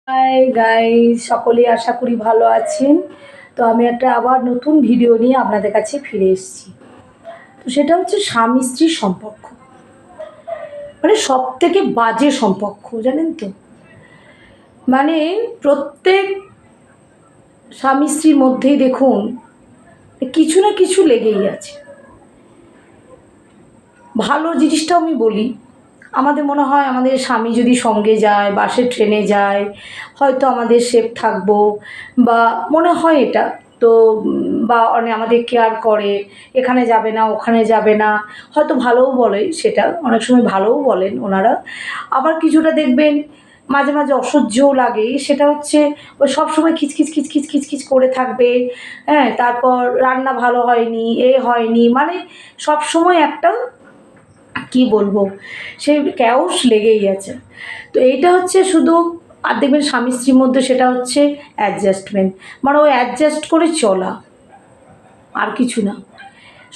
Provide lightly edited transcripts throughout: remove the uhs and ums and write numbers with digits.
Hi guys, সকলেই আশা করি ভালো আছেন। তো আমি একটা আবার নতুন ভিডিও নিয়ে আপনাদের কাছে ফিরে এসেছি। তো সেটা হচ্ছে স্বামী স্ত্রীর সম্পর্ক, মানে সব থেকে বাজে সম্পর্ক, জানেন তো। মানে প্রত্যেক স্বামী স্ত্রীর মধ্যেই দেখুন কিছু না কিছু লেগেই আছে। ভালো জিনিসটা আমি বলি, আমাদের মনে হয় আমাদের স্বামী যদি সঙ্গে যায়, বাসে ট্রেনে যায়, হয়তো আমাদের সেফ থাকবো, বা মনে হয় এটা তো, বা অনেক আমাদের কেয়ার করে, এখানে যাবে না ওখানে যাবে না, হয়তো ভালোও বলে, সেটা অনেক সময় ভালোও বলেন ওনারা। আবার কিছুটা দেখবেন মাঝে মাঝে অসহ্যও লাগে, সেটা হচ্ছে ওই সবসময় খিচখিচ খিচখিচ খিচখিচ করে থাকবে। হ্যাঁ, তারপর রান্না ভালো হয়নি, এ হয়নি, মানে সবসময় একটা কি বলবো, সে ক্যাওস লেগেই আছে। তো এইটা হচ্ছে শুধু, আর দেখবেন স্বামী স্ত্রীর মধ্যে সেটা হচ্ছে অ্যাডজাস্টমেন্ট, মানে ওই অ্যাডজাস্ট করে চলা, আর কিছু না।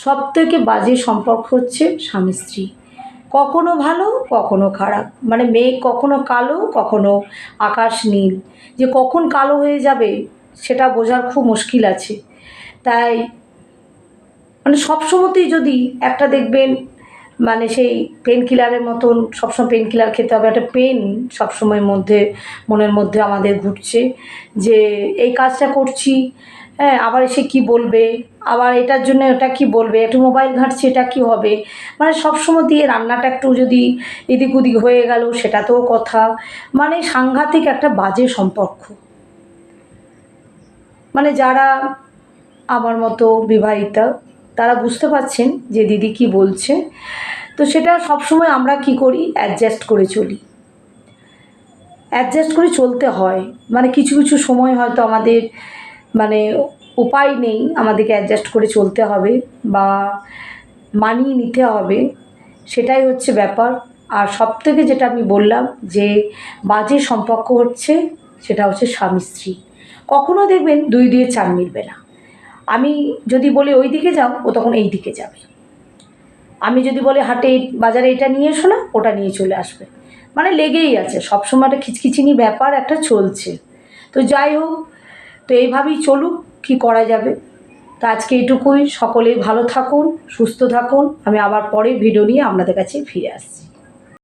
সব থেকে বাজে সম্পর্ক হচ্ছে স্বামী স্ত্রী, কখনো ভালো কখনো খারাপ, মানে মেঘ কখনো কালো কখনো আকাশ নীল, যে কখন কালো হয়ে যাবে সেটা বোঝার খুব মুশকিল আছে। তাই মানে সবসময়তেই যদি একটা দেখবেন, মানে সেই পেন কিলারের মতন সবসময় পেন কিলার খেতে হবে, একটা পেন সবসময়ের মধ্যে মনের মধ্যে আমাদের ঘুরছে, যে এই কাজটা করছি, হ্যাঁ আবার এসে কি বলবে, আবার এটার জন্য ওটা কি বলবে, একটু মোবাইল ঘাঁটছি এটা কি হবে, মানে সবসময় দিয়ে রান্নাটা একটু যদি এদিক ওদিক হয়ে গেল সেটাতেও কথা, মানে সাংঘাতিক একটা বাজে সম্পর্ক। মানে যারা আমার মতো বিবাহিতা তারা বুঝতে পারছেন যে দিদি কি বলছে। তো সেটা সবসময় আমরা কি করি, অ্যাডজাস্ট করে চলি, অ্যাডজাস্ট করে চলতে হয়। মানে কিছু কিছু সময় হয়তো আমাদের মানে উপায় নেই, আমাদেরকে অ্যাডজাস্ট করে চলতে হবে বা মানিয়ে নিতে হবে, সেটাই হচ্ছে ব্যাপার। আর সবথেকে যেটা আমি বললাম যে বাজে সম্পর্ক হচ্ছে, সেটা হচ্ছে স্বামী স্ত্রী। কখনো দেখবেন দুই দিয়ে চার মিলবে না। আমি যদি বলি ওই দিকে যাও, ও তখন এই দিকে যাবে। আমি যদি বলি হাটে বাজারে এটা নিয়ে এসো না, ওটা নিয়ে চলে আসবে। মানে লেগেই আছে, সবসময় একটা খিচখিচিনি ব্যাপার একটা চলছে। তো যাই হোক, তো এইভাবেই চলুক, কী করা যাবে। তো আজকে এইটুকুই, সকলেই ভালো থাকুন, সুস্থ থাকুন। আমি আবার পরে ভিডিও নিয়ে আপনাদের কাছে ফিরে আসছি।